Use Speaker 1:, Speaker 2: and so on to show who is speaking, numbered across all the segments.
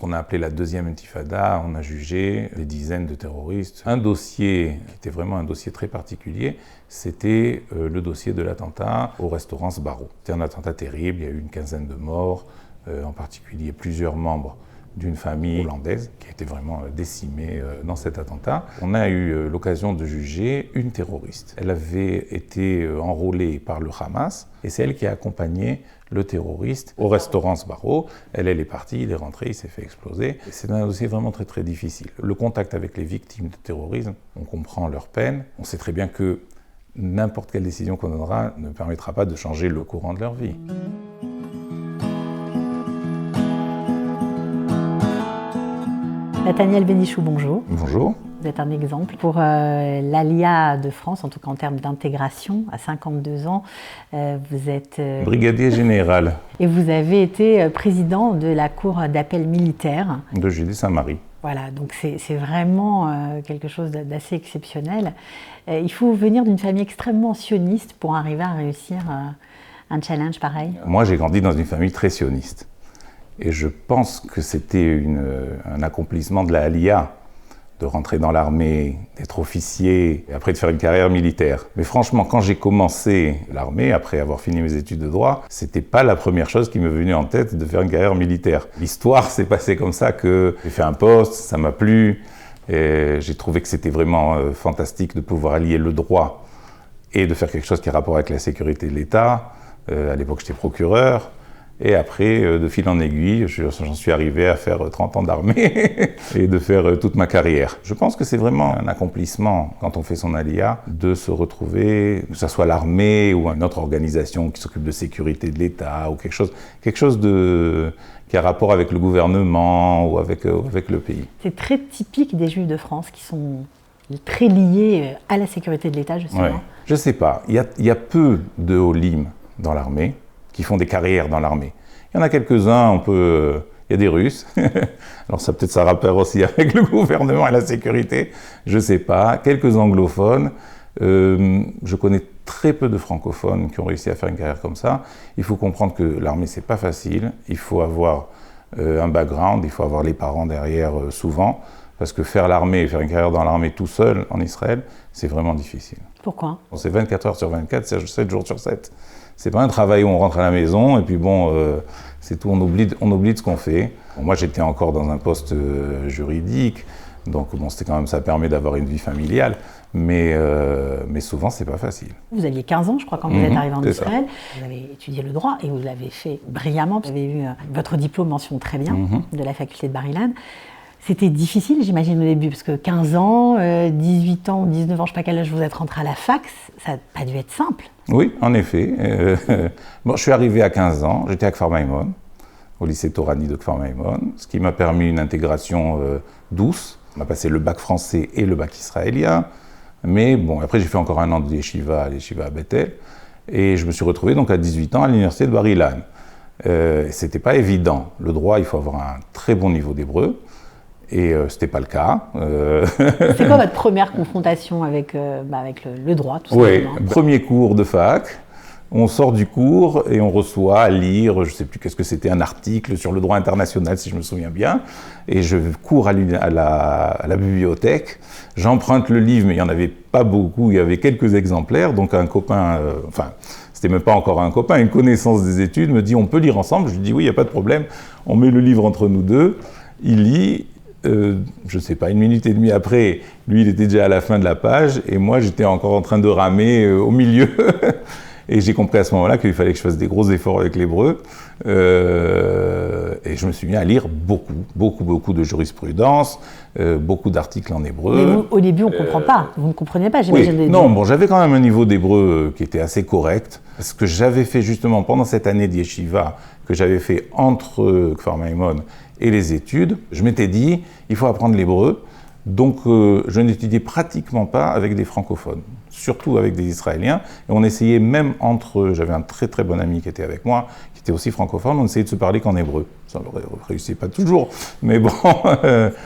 Speaker 1: qu'on a appelé la deuxième intifada, on a jugé des dizaines de terroristes. Un dossier qui était vraiment un dossier très particulier, c'était le dossier de l'attentat au restaurant Sbarro. C'était un attentat terrible, il y a eu une quinzaine de morts, en particulier plusieurs membres d'une famille hollandaise qui a été vraiment décimée dans cet attentat. On a eu l'occasion de juger une terroriste. Elle avait été enrôlée par le Hamas et c'est elle qui a accompagné le terroriste au restaurant Sbarro. Elle est partie, il est rentré, il s'est fait exploser. C'est un dossier vraiment très très difficile. Le contact avec les victimes de terrorisme, on comprend leur peine. On sait très bien que n'importe quelle décision qu'on donnera ne permettra pas de changer le courant de leur vie.
Speaker 2: Nathaniel Bénichou, bonjour.
Speaker 1: Bonjour.
Speaker 2: Vous êtes un exemple pour l'ALIA de France, en tout cas en termes d'intégration. À 52 ans, vous êtes...
Speaker 1: brigadier général.
Speaker 2: Et vous avez été président de la Cour d'appel militaire.
Speaker 1: De Judée-Saint-Marie.
Speaker 2: Voilà, donc c'est vraiment quelque chose d'assez exceptionnel. Il faut venir d'une famille extrêmement sioniste pour arriver à réussir un challenge pareil.
Speaker 1: Moi, j'ai grandi dans une famille très sioniste. Et je pense que c'était un accomplissement de la ALIA, de rentrer dans l'armée, d'être officier, et après de faire une carrière militaire. Mais franchement, quand j'ai commencé l'armée, après avoir fini mes études de droit, c'était pas la première chose qui me venait en tête de faire une carrière militaire. L'histoire s'est passée comme ça, que j'ai fait un poste, ça m'a plu, et j'ai trouvé que c'était vraiment fantastique de pouvoir allier le droit et de faire quelque chose qui a rapport avec la sécurité de l'État. À l'époque, j'étais procureur. Et après, de fil en aiguille, j'en suis arrivé à faire 30 ans d'armée et de faire toute ma carrière. Je pense que c'est vraiment un accomplissement, quand on fait son ALIA, de se retrouver, que ce soit l'armée ou une autre organisation qui s'occupe de sécurité de l'État ou quelque chose qui a rapport avec le gouvernement ou avec le pays.
Speaker 2: C'est très typique des Juifs de France qui sont très liés à la sécurité de l'État, justement. Ouais.
Speaker 1: Je ne sais pas. Il y a peu de Olim dans l'armée qui font des carrières dans l'armée. Il y en a quelques-uns, il y a des Russes, alors ça peut-être ça rapport aussi avec le gouvernement et la sécurité, je ne sais pas, quelques anglophones, je connais très peu de francophones qui ont réussi à faire une carrière comme ça. Il faut comprendre que l'armée c'est pas facile, il faut avoir un background, il faut avoir les parents derrière souvent, parce que faire l'armée et faire une carrière dans l'armée tout seul en Israël, c'est vraiment difficile.
Speaker 2: Pourquoi ?
Speaker 1: C'est 24 heures sur 24, c'est 7 jours sur 7. C'est pas un travail où on rentre à la maison et puis bon, c'est tout, on oublie de ce qu'on fait. Bon, moi, j'étais encore dans un poste juridique, donc bon, c'était quand même, ça permet d'avoir une vie familiale, mais souvent, c'est pas facile.
Speaker 2: Vous aviez 15 ans, je crois, quand vous êtes arrivé en Israël. Vous avez étudié le droit et vous l'avez fait brillamment. Vous avez eu votre diplôme mentionne très bien de la faculté de Bar-Ilan. C'était difficile, j'imagine, au début, parce que 15 ans, 18 ans, 19 ans, je ne sais pas quel âge vous êtes rentré à la fac, ça n'a pas dû être simple.
Speaker 1: Oui, en effet. Bon, je suis arrivé à 15 ans, j'étais à Kfar Maimon, au lycée Torani de Kfar Maimon, ce qui m'a permis une intégration douce. On a passé le bac français et le bac israélien, mais bon, après j'ai fait encore un an de yeshiva à Bethel, et je me suis retrouvé donc à 18 ans à l'université de Bar-Ilan. C'était pas évident. Le droit, il faut avoir un très bon niveau d'hébreu. Et c'était pas le cas.
Speaker 2: C'est quoi votre première confrontation avec le droit, tout simplement ?
Speaker 1: Oui, premier cours de fac. On sort du cours et on reçoit à lire, je sais plus qu'est-ce que c'était, un article sur le droit international, si je me souviens bien. Et je cours à la bibliothèque. J'emprunte le livre, mais il y en avait pas beaucoup. Il y avait quelques exemplaires. Donc un copain, c'était même pas encore un copain, une connaissance des études, me dit on peut lire ensemble. Je lui dis oui, il n'y a pas de problème. On met le livre entre nous deux. Il lit. Je ne sais pas, 1 minute et demie après, lui il était déjà à la fin de la page et moi j'étais encore en train de ramer au milieu et j'ai compris à ce moment-là qu'il fallait que je fasse des gros efforts avec l'hébreu et je me suis mis à lire beaucoup de jurisprudence, beaucoup d'articles en hébreu.
Speaker 2: Mais vous, au début on ne comprend pas, vous ne compreniez pas, j'imagine.
Speaker 1: Oui. Non, bon, j'avais quand même un niveau d'hébreu qui était assez correct parce que j'avais fait justement pendant cette année de yeshiva que j'avais fait entre Kfar Maimon et les études, je m'étais dit, il faut apprendre l'hébreu, donc je n'étudiais pratiquement pas avec des francophones, surtout avec des Israéliens, et on essayait même j'avais un très très bon ami qui était avec moi, qui était aussi francophone, on essayait de se parler qu'en hébreu. Ça ne réussit pas toujours, mais bon,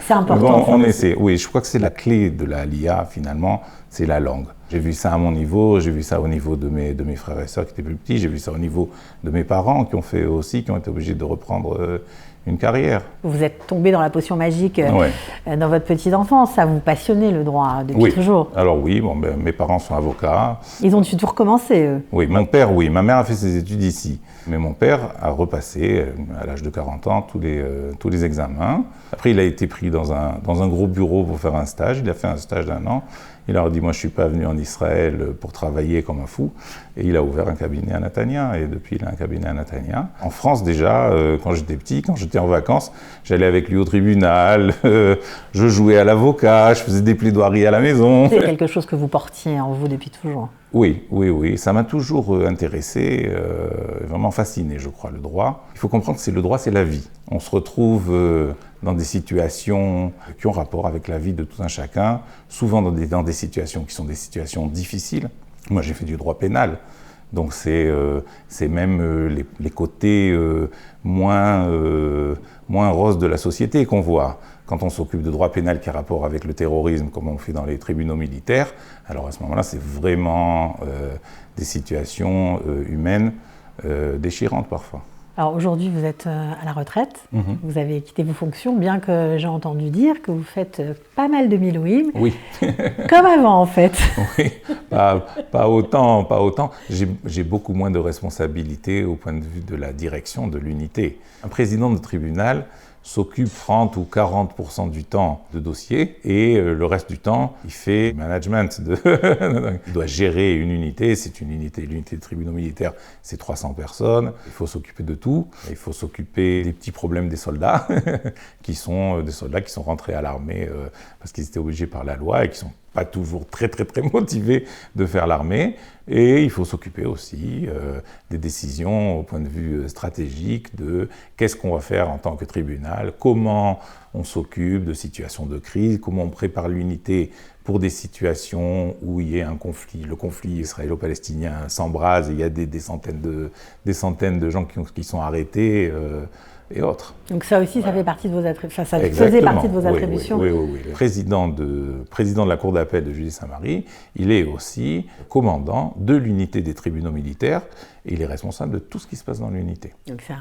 Speaker 2: c'est important.
Speaker 1: Bon, on essaie. Oui, je crois que c'est la clé de la LIA finalement, c'est la langue. J'ai vu ça à mon niveau, j'ai vu ça au niveau de mes frères et sœurs qui étaient plus petits, j'ai vu ça au niveau de mes parents qui ont été obligés de reprendre une carrière.
Speaker 2: Vous êtes tombé dans la potion magique dans votre petite enfance, ça vous passionnait le droit depuis toujours?
Speaker 1: Alors oui, mes parents sont avocats.
Speaker 2: Ils ont dû tout recommencer, eux?
Speaker 1: Oui, mon père, oui. Ma mère a fait ses études ici. Mais mon père a repassé, à l'âge de 40 ans, tous les examens. Après, il a été pris dans un gros bureau pour faire un stage. Il a fait un stage d'1 an. Il leur a dit, moi je ne suis pas venu en Israël pour travailler comme un fou. Et il a ouvert un cabinet à Netanya. Et depuis, il a un cabinet à Netanya. En France, déjà, quand j'étais petit, quand j'étais en vacances, j'allais avec lui au tribunal, je jouais à l'avocat, je faisais des plaidoiries à la maison.
Speaker 2: C'est quelque chose que vous portiez en vous depuis toujours?
Speaker 1: Oui. Ça m'a toujours intéressé, vraiment fasciné, je crois, le droit. Il faut comprendre que le droit, c'est la vie. On se retrouve dans des situations qui ont rapport avec la vie de tout un chacun, souvent dans des situations qui sont des situations difficiles. Moi, j'ai fait du droit pénal, donc c'est même les côtés moins roses de la société qu'on voit. Quand on s'occupe de droit pénal qui a rapport avec le terrorisme, comme on fait dans les tribunaux militaires, alors à ce moment-là, c'est vraiment des situations humaines déchirantes parfois.
Speaker 2: Alors aujourd'hui, vous êtes à la retraite, vous avez quitté vos fonctions, bien que j'ai entendu dire que vous faites pas mal de milouïm.
Speaker 1: Oui.
Speaker 2: Comme avant en fait.
Speaker 1: Oui, pas autant. J'ai beaucoup moins de responsabilités au point de vue de la direction de l'unité. Un président de tribunal s'occupe 30 ou 40% du temps de dossiers et le reste du temps, il fait management. Il doit gérer une unité, l'unité de tribunaux militaires, c'est 300 personnes. Il faut s'occuper de tout. Il faut s'occuper des petits problèmes des soldats, qui sont des soldats qui sont rentrés à l'armée parce qu'ils étaient obligés par la loi et qui sont pas toujours très motivés de faire l'armée. Et il faut s'occuper aussi des décisions au point de vue stratégique de qu'est-ce qu'on va faire en tant que tribunal, comment on s'occupe de situations de crise, comment on prépare l'unité pour des situations où il y a un conflit. Le conflit israélo-palestinien s'embrase et il y a des centaines de gens qui sont arrêtés. Et autres.
Speaker 2: Donc ça aussi, ça fait partie de vos attributions. Ça faisait partie de vos attributions.
Speaker 1: Oui. Le président de la Cour d'appel de Judée-Saint-Marie, il est aussi commandant de l'unité des tribunaux militaires et il est responsable de tout ce qui se passe dans l'unité.
Speaker 2: Donc c'est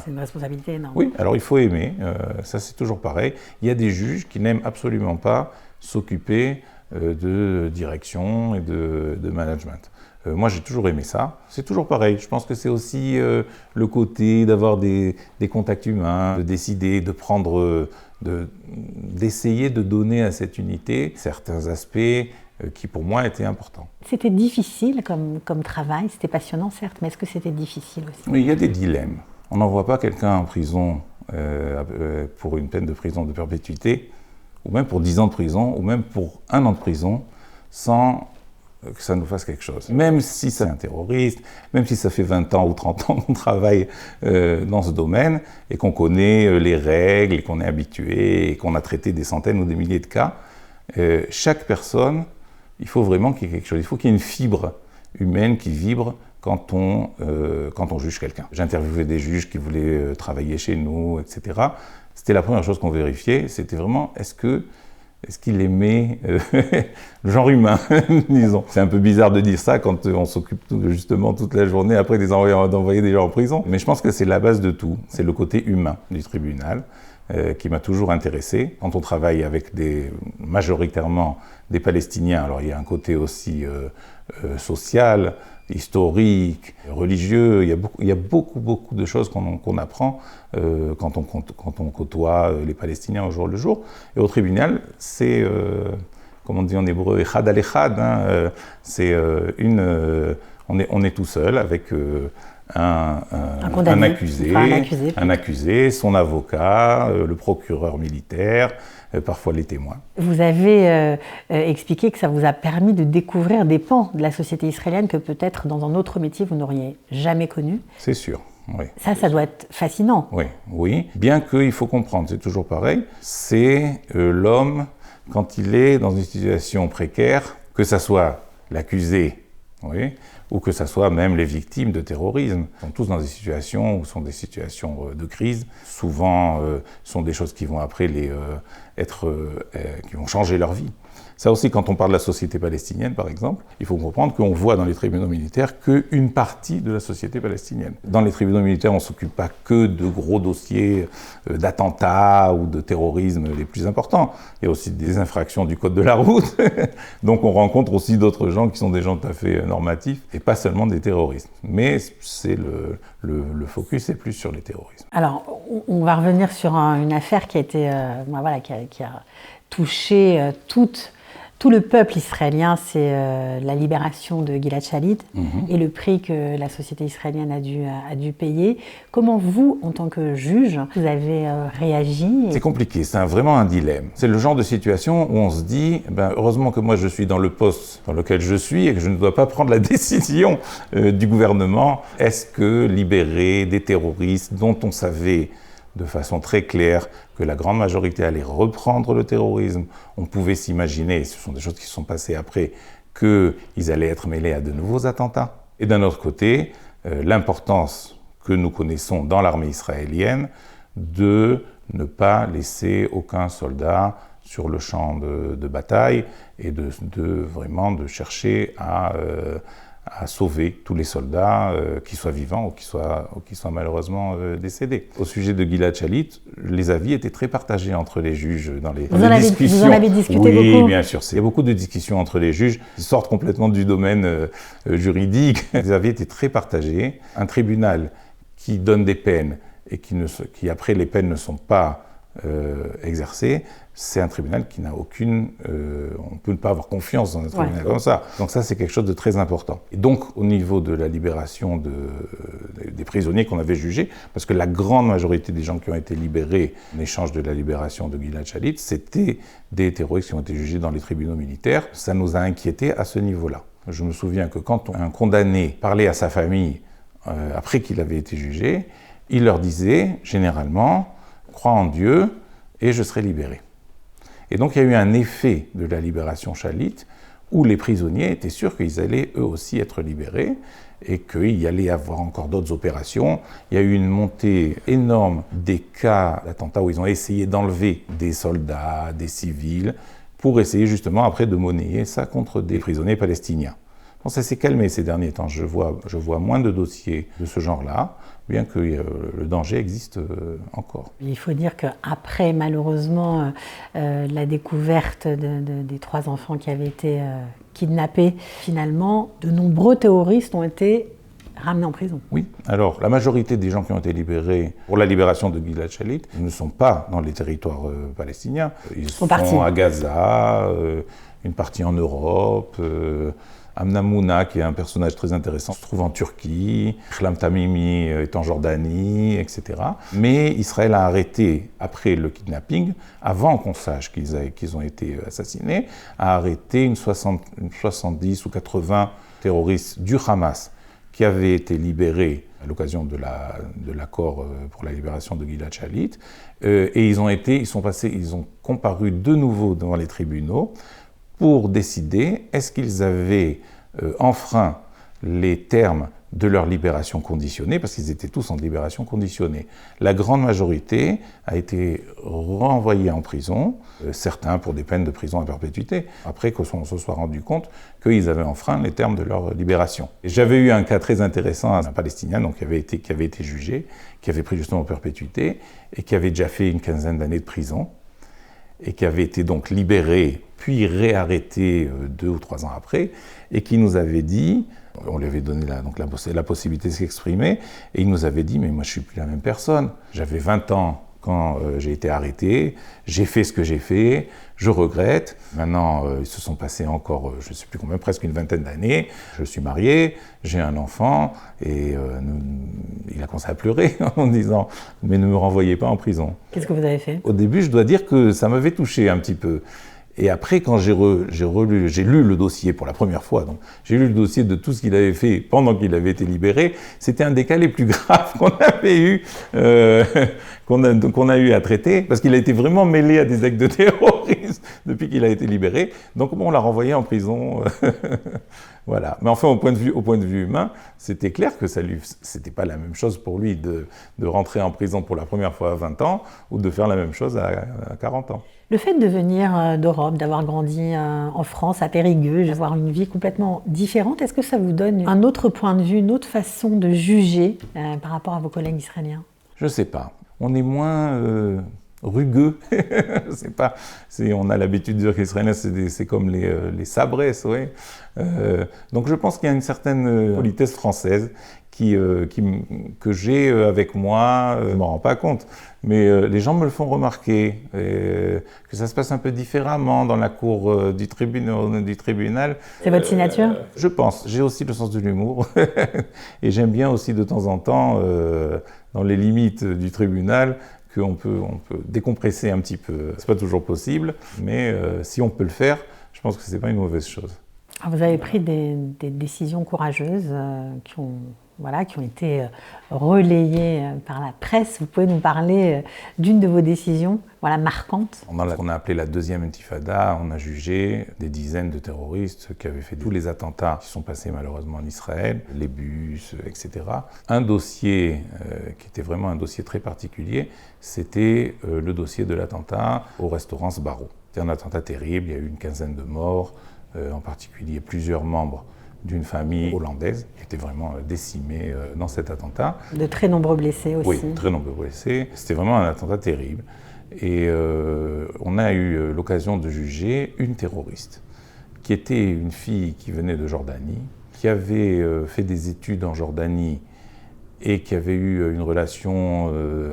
Speaker 2: une responsabilité énorme.
Speaker 1: Oui, alors il faut aimer, ça c'est toujours pareil. Il y a des juges qui n'aiment absolument pas s'occuper de direction et de management. Moi, j'ai toujours aimé ça. C'est toujours pareil. Je pense que c'est aussi le côté d'avoir des contacts humains, de décider, de prendre, d'essayer de donner à cette unité certains aspects qui, pour moi, étaient importants.
Speaker 2: C'était difficile comme travail. C'était passionnant, certes, mais est-ce que c'était difficile aussi?
Speaker 1: Oui, il y a des dilemmes. On n'envoie pas quelqu'un en prison pour une peine de prison de perpétuité, ou même pour 10 ans de prison, ou même pour 1 an de prison, sans que ça nous fasse quelque chose. Même si c'est un terroriste, même si ça fait 20 ans ou 30 ans qu'on travaille dans ce domaine et qu'on connaît les règles et qu'on est habitué et qu'on a traité des centaines ou des milliers de cas, chaque personne, il faut vraiment qu'il y ait quelque chose. Il faut qu'il y ait une fibre humaine qui vibre quand on juge quelqu'un. J'ai interviewé des juges qui voulaient travailler chez nous, etc. C'était la première chose qu'on vérifiait, c'était vraiment est-ce qu'il aimait le genre humain, disons. C'est un peu bizarre de dire ça quand on s'occupe justement toute la journée après d'envoyer des gens en prison. Mais je pense que c'est la base de tout. C'est le côté humain du tribunal qui m'a toujours intéressé. Quand on travaille avec majoritairement des Palestiniens, alors il y a un côté aussi social, historique, religieux, il y a beaucoup de choses qu'on apprend quand on côtoie les Palestiniens au jour le jour. Et au tribunal, c'est, comme on dit en hébreu, echad al echad, on est tout seul avec un accusé, son avocat, le procureur militaire, parfois les témoins.
Speaker 2: Vous avez expliqué que ça vous a permis de découvrir des pans de la société israélienne que peut-être dans un autre métier vous n'auriez jamais connu.
Speaker 1: C'est sûr, oui.
Speaker 2: Ça doit être fascinant.
Speaker 1: Oui. Bien qu'il faut comprendre, c'est toujours pareil, c'est l'homme, quand il est dans une situation précaire, que ça soit l'accusé, ou que ce soit même les victimes de terrorisme. Ils sont tous dans des situations où sont des situations de crise. Souvent, sont des choses qui vont après qui vont changer leur vie. Ça aussi, quand on parle de la société palestinienne, par exemple, il faut comprendre qu'on voit dans les tribunaux militaires qu'une partie de la société palestinienne. Dans les tribunaux militaires, on ne s'occupe pas que de gros dossiers d'attentats ou de terrorisme les plus importants. Il y a aussi des infractions du code de la route. Donc on rencontre aussi d'autres gens qui sont des gens tout à fait normatifs et pas seulement des terroristes. Mais c'est le focus est plus sur les terrorismes.
Speaker 2: Alors, on va revenir sur une affaire qui a été, qui a touché tout le peuple israélien, c'est la libération de Gilad Shalit et le prix que la société israélienne a dû payer. Comment vous, en tant que juge, vous avez réagi?
Speaker 1: C'est compliqué, c'est vraiment un dilemme. C'est le genre de situation où on se dit, heureusement que moi je suis dans le poste dans lequel je suis et que je ne dois pas prendre la décision du gouvernement. Est-ce que libérer des terroristes dont on savait de façon très claire que la grande majorité allait reprendre le terrorisme. On pouvait s'imaginer, ce sont des choses qui se sont passées après, qu'ils allaient être mêlés à de nouveaux attentats. Et d'un autre côté, l'importance que nous connaissons dans l'armée israélienne de ne pas laisser aucun soldat sur le champ de bataille et vraiment de chercher à sauver tous les soldats, qui soient vivants ou qui soient malheureusement décédés. Au sujet de Gilad Shalit, les avis étaient très partagés entre les juges dans les discussions.
Speaker 2: Vous en avez discuté
Speaker 1: beaucoup?
Speaker 2: Oui,
Speaker 1: bien sûr. Il y a beaucoup de discussions entre les juges qui sortent complètement du domaine juridique. Les avis étaient très partagés. Un tribunal qui donne des peines et qui après les peines ne sont pas exercées, c'est un tribunal qui n'a aucune... on ne peut pas avoir confiance dans un tribunal comme ça. Donc ça, c'est quelque chose de très important. Et donc, au niveau de la libération des prisonniers qu'on avait jugés, parce que la grande majorité des gens qui ont été libérés en échange de la libération de Gilad Shalit, c'était des terroristes qui ont été jugés dans les tribunaux militaires. Ça nous a inquiétés à ce niveau-là. Je me souviens que quand un condamné parlait à sa famille après qu'il avait été jugé, il leur disait, généralement, « Crois en Dieu et je serai libéré ». Et donc il y a eu un effet de la libération Shalit où les prisonniers étaient sûrs qu'ils allaient eux aussi être libérés et qu'il y allait y avoir encore d'autres opérations. Il y a eu une montée énorme des cas d'attentats où ils ont essayé d'enlever des soldats, des civils, pour essayer justement après de monnayer ça contre des prisonniers palestiniens. Bon, ça s'est calmé ces derniers temps. Je vois moins de dossiers de ce genre-là, bien que le danger existe encore.
Speaker 2: Il faut dire qu'après, malheureusement, la découverte des 3 enfants qui avaient été kidnappés, finalement, de nombreux terroristes ont été ramenés en prison.
Speaker 1: Oui, alors la majorité des gens qui ont été libérés pour la libération de Gilad Shalit ne sont pas dans les territoires palestiniens. Ils sont à Gaza, une partie en Europe... Amna Mouna, qui est un personnage très intéressant, se trouve en Turquie, Khlam Tamimi est en Jordanie, etc. Mais Israël a arrêté, après le kidnapping, avant qu'on sache qu'ils ont été assassinés, a arrêté une 70 ou 80 terroristes du Hamas qui avaient été libérés à l'occasion de l'accord pour la libération de Gilad Shalit. Et ils ont comparu de nouveau devant les tribunaux pour décider est-ce qu'ils avaient enfreint les termes de leur libération conditionnée, parce qu'ils étaient tous en libération conditionnée. La grande majorité a été renvoyée en prison, certains pour des peines de prison à perpétuité, après qu'on se soit rendu compte qu'ils avaient enfreint les termes de leur libération. J'avais eu un cas très intéressant, un Palestinien donc, qui avait été jugé, qui avait pris justement perpétuité, et qui avait déjà fait une quinzaine d'années de prison, et qui avait été donc libéré, puis réarrêté 2 ou 3 ans après, et qui nous avait dit, on lui avait donné la possibilité de s'exprimer, et il nous avait dit « mais moi je ne suis plus la même personne, j'avais 20 ans quand j'ai été arrêté, j'ai fait ce que j'ai fait, je regrette, maintenant ils se sont passés encore, je ne sais plus combien, presque une vingtaine d'années, je suis marié, j'ai un enfant, et il a commencé à pleurer en disant « mais ne me renvoyez pas en prison ».
Speaker 2: Qu'est-ce que vous avez fait ?
Speaker 1: Au début, je dois dire que ça m'avait touché un petit peu. Et après, quand j'ai lu le dossier pour la première fois, donc j'ai lu le dossier de tout ce qu'il avait fait pendant qu'il avait été libéré, c'était un des cas les plus graves qu'on avait eu, qu'on a eu à traiter, parce qu'il a été vraiment mêlé à des actes de terrorisme. depuis qu'il a été libéré. Donc bon, on l'a renvoyé en prison. Voilà. Mais enfin, au point de vue humain, c'était clair que c'était pas la même chose pour lui de rentrer en prison pour la première fois à 20 ans ou de faire la même chose à 40 ans.
Speaker 2: Le fait de venir d'Europe, d'avoir grandi en France, à Périgueux, d'avoir une vie complètement différente, est-ce que ça vous donne un autre point de vue, une autre façon de juger par rapport à vos collègues israéliens?
Speaker 1: Je sais pas. On est moins rugueux. Je sais pas. On a l'habitude de dire qu'Israéliens, c'est comme les sabres, oui. Donc je pense qu'il y a une certaine politesse française que j'ai avec moi. Je ne m'en rends pas compte. Mais les gens me le font remarquer, que ça se passe un peu différemment dans la cour du tribunal.
Speaker 2: C'est votre signature?
Speaker 1: Je pense. J'ai aussi le sens de l'humour. Et j'aime bien aussi de temps en temps, dans les limites du tribunal, qu'on peut décompresser un petit peu. C'est pas toujours possible, mais si on peut le faire, je pense que c'est pas une mauvaise chose.
Speaker 2: Alors vous avez pris des décisions courageuses qui ont été relayées par la presse. Vous pouvez nous parler d'une de vos décisions marquantes?
Speaker 1: Pendant qu'on a appelé la deuxième intifada, on a jugé des dizaines de terroristes qui avaient fait tous les attentats qui sont passés malheureusement en Israël, les bus, etc. Un dossier qui était vraiment un dossier très particulier, c'était le dossier de l'attentat au restaurant Sbarro. C'était un attentat terrible, il y a eu une quinzaine de morts, en particulier plusieurs membres d'une famille hollandaise qui était vraiment décimée dans cet attentat.
Speaker 2: De très nombreux blessés aussi.
Speaker 1: Oui, très nombreux blessés. C'était vraiment un attentat terrible. Et on a eu l'occasion de juger une terroriste, qui était une fille qui venait de Jordanie, qui avait fait des études en Jordanie et qui avait eu une relation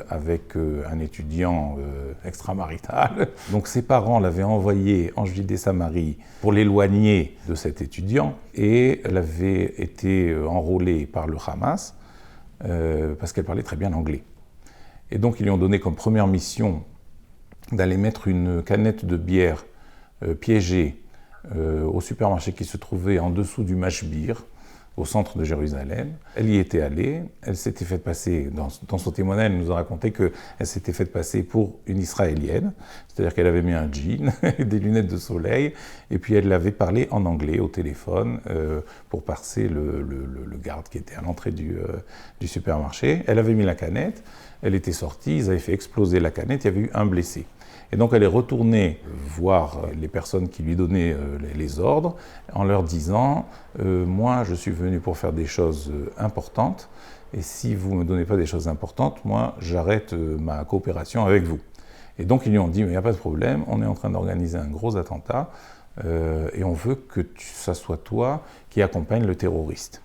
Speaker 1: avec un étudiant extramarital. Donc ses parents l'avaient envoyée en Judée-Samarie pour l'éloigner de cet étudiant, et elle avait été enrôlée par le Hamas parce qu'elle parlait très bien l'anglais. Et donc ils lui ont donné comme première mission d'aller mettre une canette de bière piégée au supermarché qui se trouvait en dessous du Mashbir, au centre de Jérusalem. Elle y était allée, elle s'était fait passer, dans son témoignage, elle nous a raconté qu'elle s'était fait passer pour une Israélienne, c'est-à-dire qu'elle avait mis un jean, des lunettes de soleil, et puis elle avait parlé en anglais au téléphone pour passer le garde qui était à l'entrée du supermarché. Elle avait mis la canette, elle était sortie, ils avaient fait exploser la canette, il y avait eu un blessé. Et donc elle est retournée voir les personnes qui lui donnaient les ordres en leur disant « Moi, je suis venu pour faire des choses importantes, et si vous ne me donnez pas des choses importantes, moi, j'arrête ma coopération avec vous. » Et donc ils lui ont dit « Mais il n'y a pas de problème, on est en train d'organiser un gros attentat, et on veut que ça soit toi qui accompagne le terroriste. »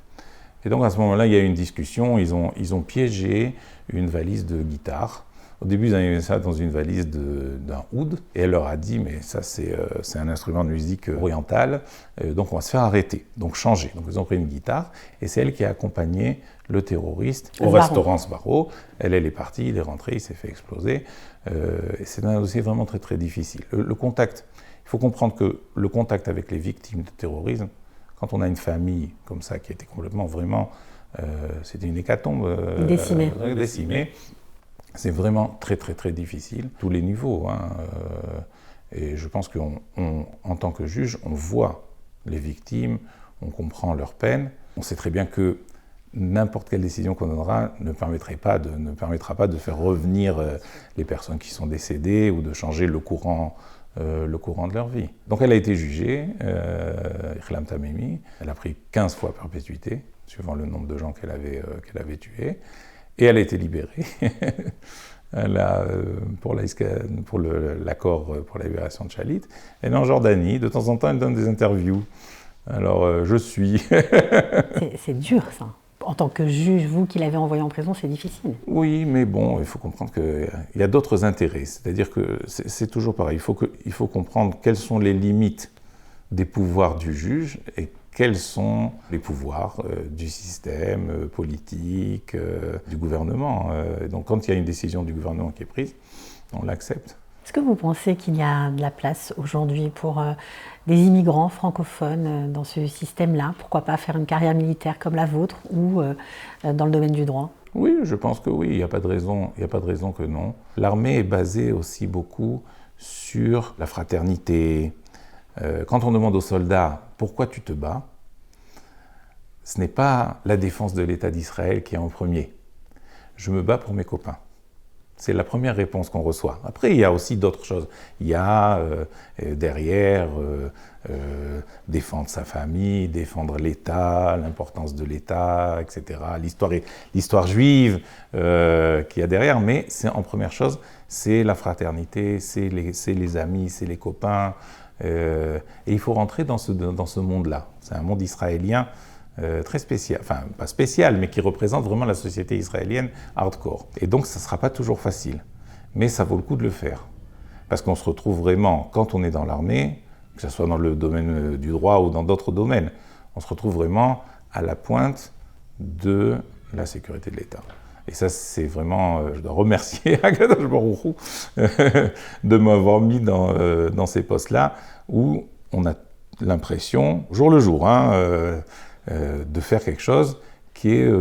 Speaker 1: Et donc à ce moment-là, il y a eu une discussion, ils ont piégé une valise de guitare. Au début, ils avaient mis ça dans une valise d'un oud, et elle leur a dit « Mais ça, c'est un instrument de musique orientale, donc on va se faire arrêter, donc changer. » Donc ils ont pris une guitare, et c'est elle qui a accompagné le terroriste au restaurant Sbarro. Elle est partie, il est rentré, il s'est fait exploser. Et c'est un dossier vraiment très très difficile. Le contact, il faut comprendre que le contact avec les victimes de terrorisme, quand on a une famille comme ça qui a été complètement vraiment, c'était une hécatombe décimée. C'est vraiment très très très difficile, tous les niveaux. Et je pense qu'en tant que juge, on voit les victimes, on comprend leur peine. On sait très bien que n'importe quelle décision qu'on donnera ne permettra pas de faire revenir les personnes qui sont décédées ou de changer le courant de leur vie. Donc elle a été jugée, Ihlam Tamimi, elle a pris 15 fois perpétuité, suivant le nombre de gens qu'elle avait tués. Et elle a été libérée pour l'accord pour la libération de Shalit. Elle est en Jordanie, de temps en temps elle donne des interviews. Alors je suis...
Speaker 2: C'est dur ça. En tant que juge, vous qui l'avez envoyé en prison, c'est difficile.
Speaker 1: Oui, mais bon, il faut comprendre qu'il y a d'autres intérêts. C'est-à-dire que c'est toujours pareil. Il faut comprendre quelles sont les limites des pouvoirs du juge et quels sont les pouvoirs du système politique, du gouvernement. Donc quand il y a une décision du gouvernement qui est prise, on l'accepte.
Speaker 2: Est-ce que vous pensez qu'il y a de la place aujourd'hui pour des immigrants francophones dans ce système-là? Pourquoi pas faire une carrière militaire comme la vôtre ou dans le domaine du droit?
Speaker 1: Oui, je pense que oui, il n'y a pas de raison que non. L'armée est basée aussi beaucoup sur la fraternité. Quand on demande aux soldats « Pourquoi tu te bats ?», ce n'est pas la défense de l'État d'Israël qui est en premier. Je me bats pour mes copains. C'est la première réponse qu'on reçoit. Après, il y a aussi d'autres choses. Il y a derrière défendre sa famille, défendre l'État, l'importance de l'État, etc. L'histoire juive qu'il y a derrière. Mais en première chose, c'est la fraternité, c'est les amis, c'est les copains. Et il faut rentrer dans ce monde-là. C'est un monde israélien très spécial, enfin pas spécial, mais qui représente vraiment la société israélienne hardcore. Et donc ça ne sera pas toujours facile, mais ça vaut le coup de le faire. Parce qu'on se retrouve vraiment, quand on est dans l'armée, que ce soit dans le domaine du droit ou dans d'autres domaines, on se retrouve vraiment à la pointe de la sécurité de l'État. Et ça, c'est vraiment, je dois remercier Akadosh Baruch Hu de m'avoir mis dans ces postes-là, où on a l'impression, jour le jour, de faire quelque chose qui est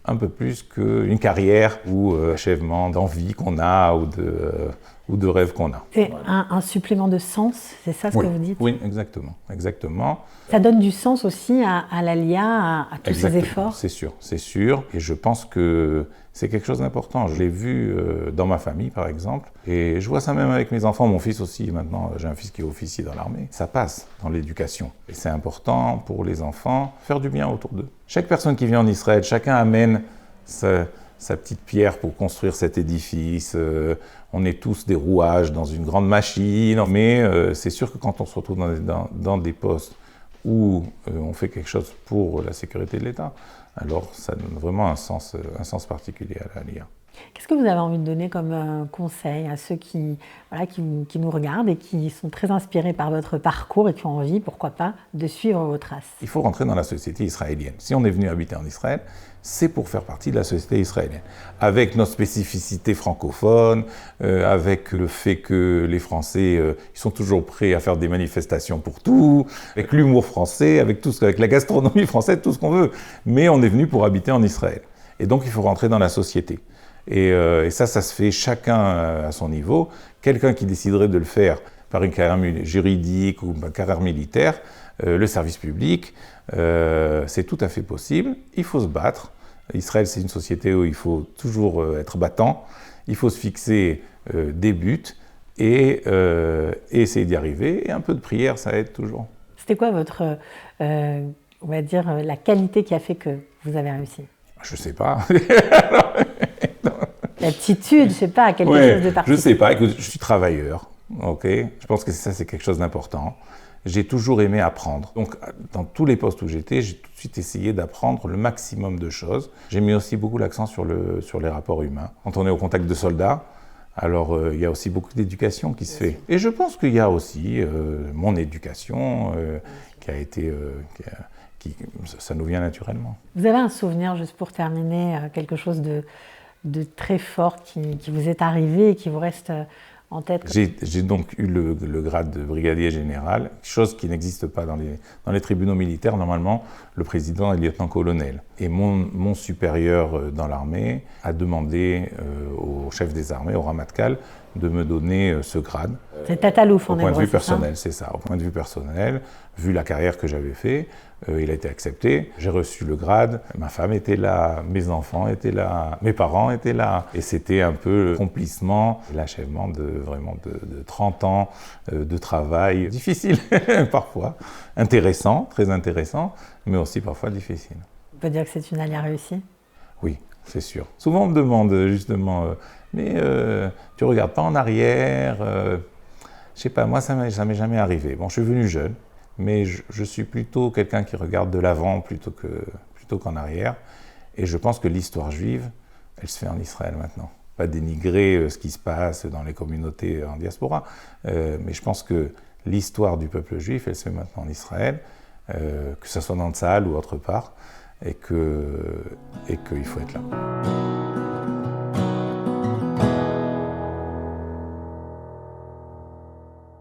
Speaker 1: un peu plus qu'une carrière ou achèvement d'envie qu'on a ou de rêve qu'on a.
Speaker 2: C'est un supplément de sens, c'est ça ce que vous dites ?
Speaker 1: Oui, exactement.
Speaker 2: Ça donne du sens aussi à l'ALIA, à tous ces efforts ?
Speaker 1: C'est sûr. Et je pense que c'est quelque chose d'important. Je l'ai vu dans ma famille, par exemple. Et je vois ça même avec mes enfants, mon fils aussi. Maintenant, j'ai un fils qui est officier dans l'armée. Ça passe dans l'éducation. Et c'est important pour les enfants, faire du bien autour d'eux. Chaque personne qui vient en Israël, chacun amène sa petite pierre pour construire cet édifice. On est tous des rouages dans une grande machine. Mais c'est sûr que quand on se retrouve dans des postes où on fait quelque chose pour la sécurité de l'État, alors ça donne vraiment un sens particulier à l'ALIA.
Speaker 2: Qu'est-ce que vous avez envie de donner comme conseil à ceux qui nous regardent et qui sont très inspirés par votre parcours et qui ont envie, pourquoi pas, de suivre vos traces ?
Speaker 1: Il faut rentrer dans la société israélienne. Si on est venu habiter en Israël, c'est pour faire partie de la société israélienne. Avec notre spécificité francophone, avec le fait que les Français ils sont toujours prêts à faire des manifestations pour tout, avec l'humour français, avec la gastronomie française, tout ce qu'on veut. Mais on est venu pour habiter en Israël. Et donc il faut rentrer dans la société. Et ça se fait chacun à son niveau. Quelqu'un qui déciderait de le faire par une carrière juridique ou une carrière militaire, le service public, c'est tout à fait possible. Il faut se battre. Israël, c'est une société où il faut toujours être battant. Il faut se fixer des buts et essayer d'y arriver. Et un peu de prière, ça aide toujours.
Speaker 2: C'était quoi votre, on va dire, la qualité qui a fait que vous avez réussi ?
Speaker 1: Je sais pas.
Speaker 2: L'aptitude, je sais pas, quelque chose de particulier.
Speaker 1: Je sais pas, écoute, je suis travailleur, ok ? Je pense que ça, c'est quelque chose d'important. J'ai toujours aimé apprendre. Donc, dans tous les postes où j'étais, j'ai tout de suite essayé d'apprendre le maximum de choses. J'ai mis aussi beaucoup l'accent sur les rapports humains. Quand on est au contact de soldats, alors il y a aussi beaucoup d'éducation qui se fait. Et je pense qu'il y a aussi mon éducation qui a été... ça nous vient naturellement.
Speaker 2: Vous avez un souvenir, juste pour terminer, quelque chose de très fort qui vous est arrivé et qui vous reste en tête?
Speaker 1: J'ai donc eu le grade de brigadier général, chose qui n'existe pas dans les tribunaux militaires. Normalement, le président est lieutenant-colonel. Et mon supérieur dans l'armée a demandé au chef des armées, au Ramatkal, de me donner ce grade.
Speaker 2: C'est Tatalouf en hébreu,
Speaker 1: au point de vue personnel, c'est ça. Au point de vue personnel, vu la carrière que j'avais fait, il a été accepté. J'ai reçu le grade. Ma femme était là, mes enfants étaient là, mes parents étaient là. Et c'était un peu l'accomplissement, l'achèvement de 30 ans de travail difficile parfois, intéressant, très intéressant, mais aussi parfois difficile.
Speaker 2: On peut dire que c'est une alliance réussie?
Speaker 1: Oui, c'est sûr. Souvent on me demande justement, mais tu regardes pas en arrière, je sais pas, moi ça m'est jamais arrivé. Bon, je suis venu jeune, mais je suis plutôt quelqu'un qui regarde de l'avant plutôt qu'en arrière. Et je pense que l'histoire juive, elle se fait en Israël maintenant. Pas dénigrer ce qui se passe dans les communautés en diaspora, mais je pense que l'histoire du peuple juif, elle se fait maintenant en Israël, que ce soit dans le Tsahal ou autre part, et qu'il faut être là.